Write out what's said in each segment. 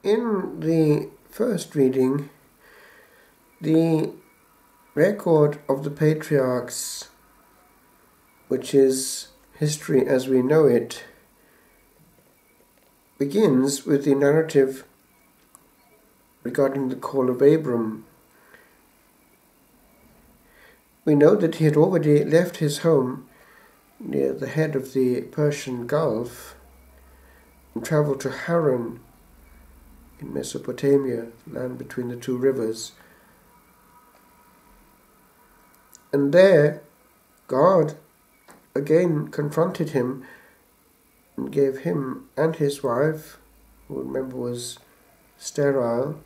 In the first reading, the record of the patriarchs, which is history as we know it, begins with the narrative regarding the call of Abram. We know that he had already left his home near the head of the Persian Gulf and travelled to Haran in Mesopotamia, land between the two rivers. And there, God again confronted him and gave him and his wife, who remember was sterile,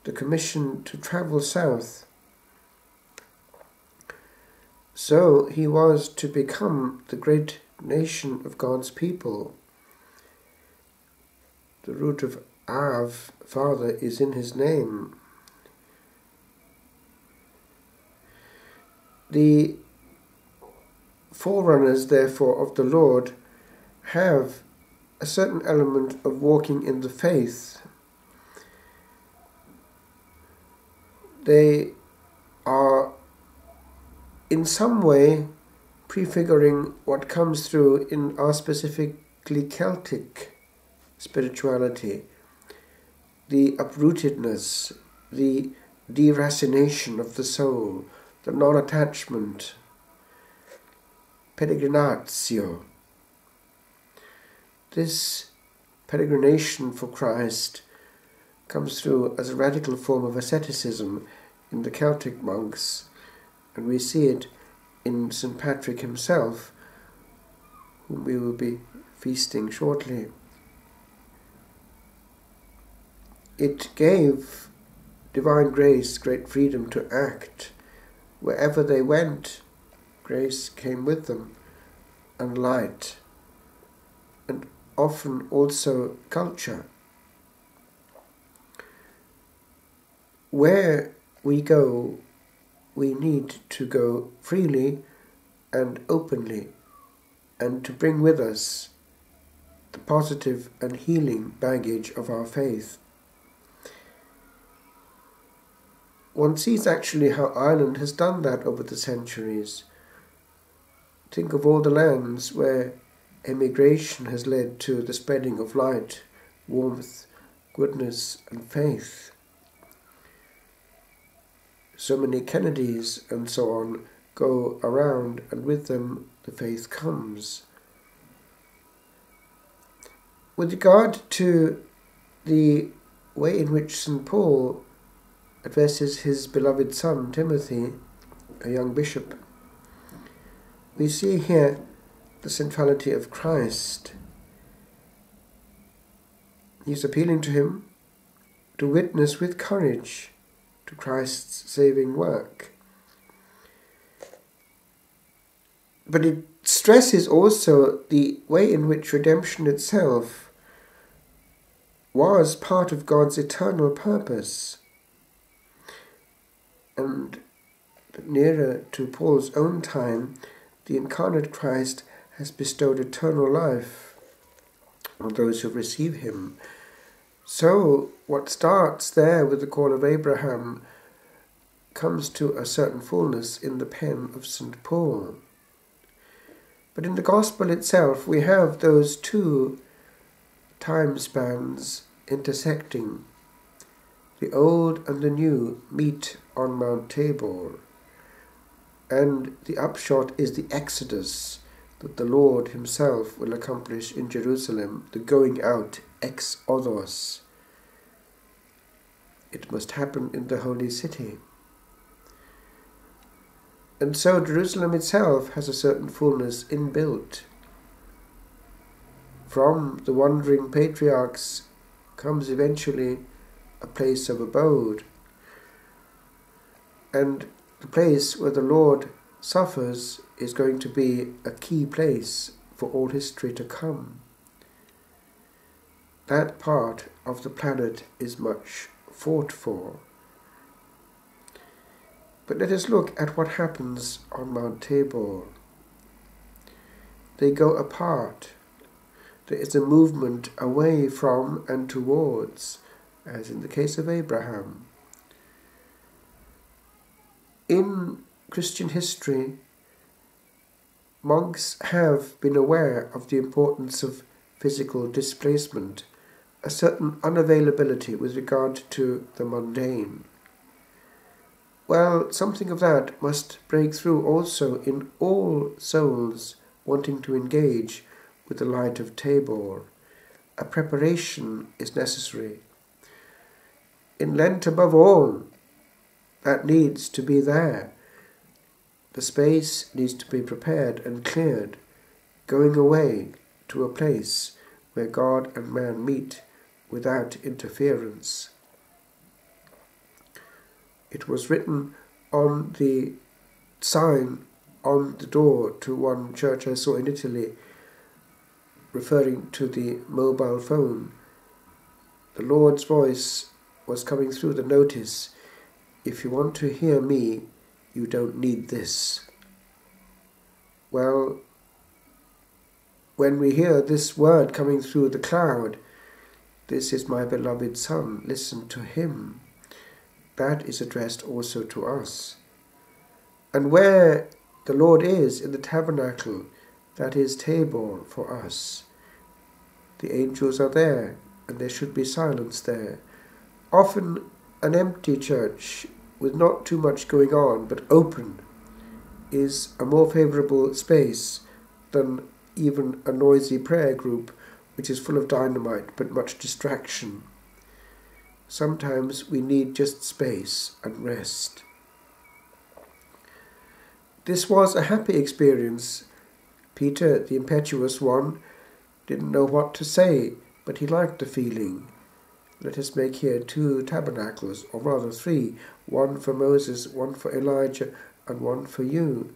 the commission to travel south. So he was to become the great nation of God's people. The root of Av, father, is in his name. The forerunners, therefore, of the Lord have a certain element of walking in the faith. They are in some way prefiguring what comes through in our specifically Celtic spirituality, the uprootedness, the deracination of the soul, the non-attachment, peregrinatio. This peregrination for Christ comes through as a radical form of asceticism in the Celtic monks, and we see it in St. Patrick himself, whom we will be feasting shortly. It gave divine grace great freedom to act. Wherever they went, grace came with them, and light, and often also culture. Where we go, we need to go freely and openly, and to bring with us the positive and healing baggage of our faith. One sees actually how Ireland has done that over the centuries. Think of all the lands where emigration has led to the spreading of light, warmth, goodness and faith. So many Kennedys and so on go around, and with them the faith comes. With regard to the way in which St. Paul addresses his beloved son Timothy, a young bishop, we see here the centrality of Christ. He's appealing to him to witness with courage to Christ's saving work. But it stresses also the way in which redemption itself was part of God's eternal purpose. And nearer to Paul's own time, the incarnate Christ has bestowed eternal life on those who receive him. So what starts there with the call of Abraham comes to a certain fullness in the pen of St. Paul. But in the Gospel itself we have those two time spans intersecting. The old and the new meet on Mount Tabor, and the upshot is the exodus that the Lord himself will accomplish in Jerusalem, the going out, exodos. It must happen in the holy city. And so Jerusalem itself has a certain fullness inbuilt. From the wandering patriarchs comes eventually a place of abode. And the place where the Lord suffers is going to be a key place for all history to come. That part of the planet is much fought for. But let us look at what happens on Mount Tabor. They go apart. There is a movement away from and towards, as in the case of Abraham. In Christian history, monks have been aware of the importance of physical displacement, a certain unavailability with regard to the mundane. Well, something of that must break through also in all souls wanting to engage with the light of Tabor. A preparation is necessary. In Lent, above all, that needs to be there. The space needs to be prepared and cleared, going away to a place where God and man meet without interference. It was written on the sign on the door to one church I saw in Italy, referring to the mobile phone. The Lord's voice was coming through the notice, "If you want to hear me, you don't need this." Well, when we hear this word coming through the cloud, "This is my beloved Son, listen to him," that is addressed also to us. And where the Lord is in the tabernacle, that is Tabor for us. The angels are there, and there should be silence there. Often an empty church with not too much going on, but open, is a more favourable space than even a noisy prayer group which is full of dynamite but much distraction. Sometimes we need just space and rest. This was a happy experience. Peter, the impetuous one, didn't know what to say, but he liked the feeling. Let us make here 2 tabernacles, or rather 3, one for Moses, one for Elijah, and one for you.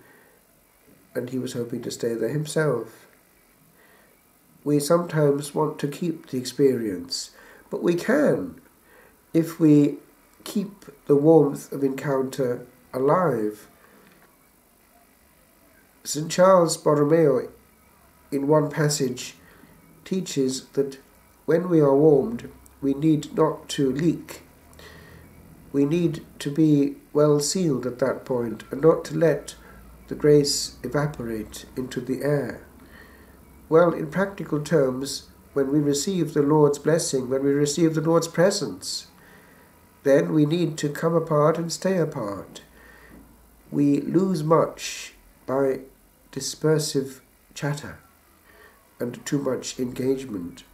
And he was hoping to stay there himself. We sometimes want to keep the experience, but we can, if we keep the warmth of encounter alive. St. Charles Borromeo, in one passage, teaches that when we are warmed, we need not to leak. We need to be well sealed at that point and not to let the grace evaporate into the air. Well, in practical terms, when we receive the Lord's blessing, when we receive the Lord's presence, then we need to come apart and stay apart. We lose much by dispersive chatter and too much engagement.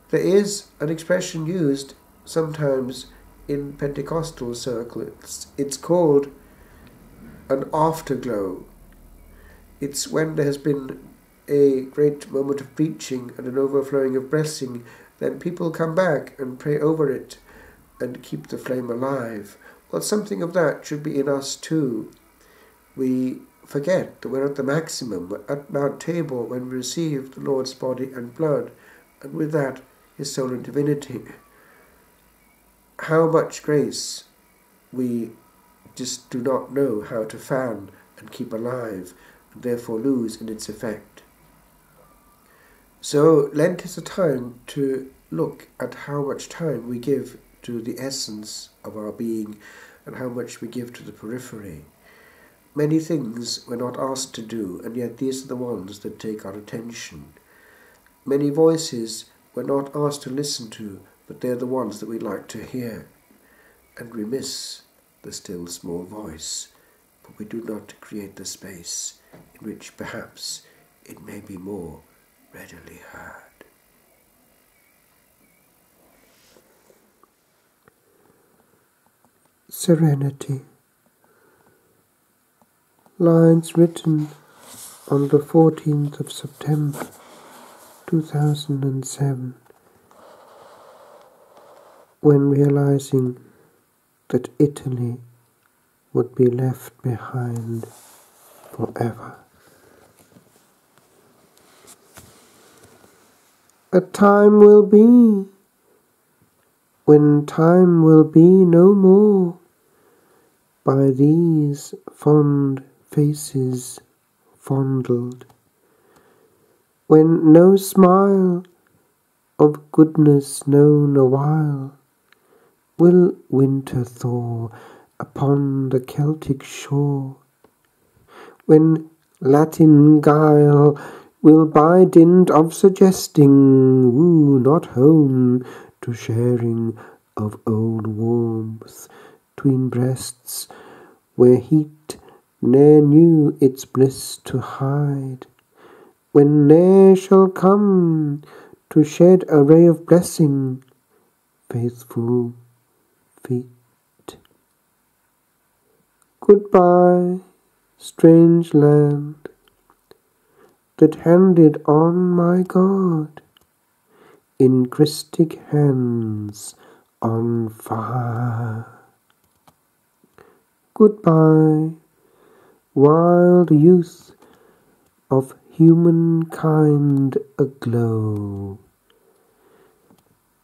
There is an expression used sometimes in Pentecostal circles. It's called an afterglow. It's when there has been a great moment of preaching and an overflowing of blessing, then people come back and pray over it and keep the flame alive. Well, something of that should be in us too. We forget that we're at the maximum, at Mount Tabor, when we receive the Lord's body and blood, and with that his soul and divinity. How much grace we just do not know how to fan and keep alive, and therefore lose in its effect. So Lent is a time to look at how much time we give to the essence of our being and how much we give to the periphery. Many things we're not asked to do, and yet these are the ones that take our attention. Many voices we're not asked to listen to, but they're the ones that we like to hear. And we miss the still small voice, for we do not create the space in which perhaps it may be more readily heard. Serenity. Lines written on the 14th of September 2007, when realizing that Italy would be left behind forever. A time will be when time will be no more, by these fond faces fondled, when no smile of goodness known awhile will winter thaw upon the Celtic shore, when Latin guile will by dint of suggesting woo not home to sharing of old warmth 'tween breasts, where heat ne'er knew its bliss to hide, when ne'er shall come to shed a ray of blessing faithful feet. Goodbye, strange land that handed on my God in Christic hands on fire. Goodbye, wild youth of humankind aglow.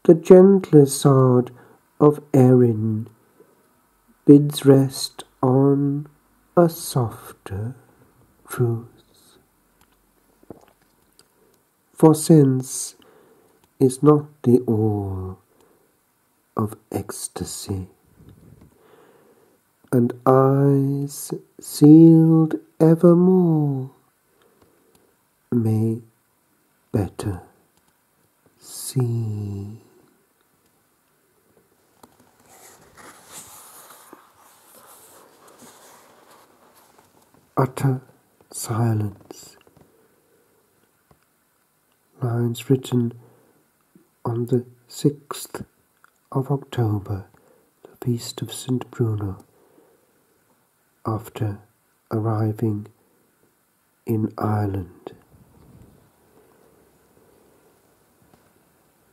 The gentler sod of Erin bids rest on a softer truth. For sense is not the all of ecstasy, and eyes sealed evermore may better see. Utter silence. Lines written on the 6th of October, the feast of St. Bruno, after arriving in Ireland.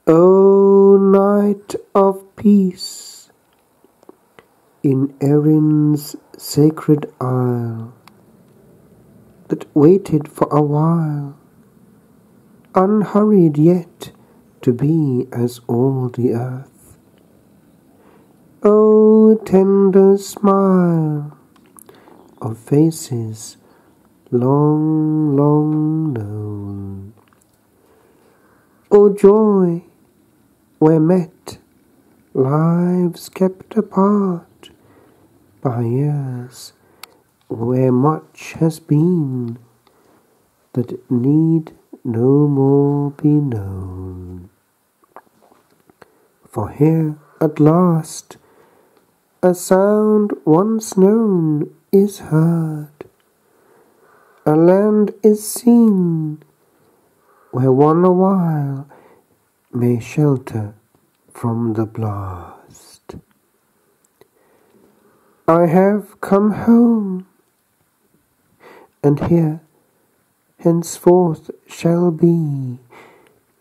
O night of peace in Erin's sacred isle, that waited for a while, unhurried yet to be as all the earth. O tender smile of faces long, long known. O joy where met lives kept apart by years, where much has been that need no more be known. For here at last a sound once known is heard, a land is seen where one awhile may shelter from the blast. I have come home, and here henceforth shall be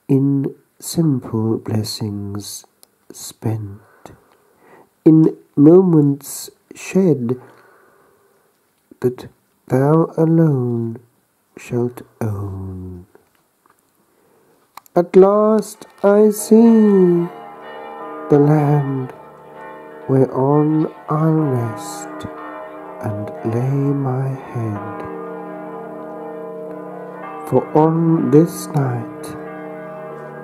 in simple blessings spent, in moments shed that thou alone shalt own. At last I see the land whereon I'll rest and lay my head. For on this night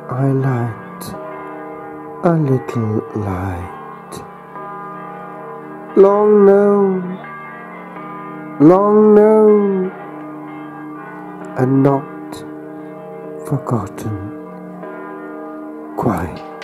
I light a little light, long known, and not forgotten quite.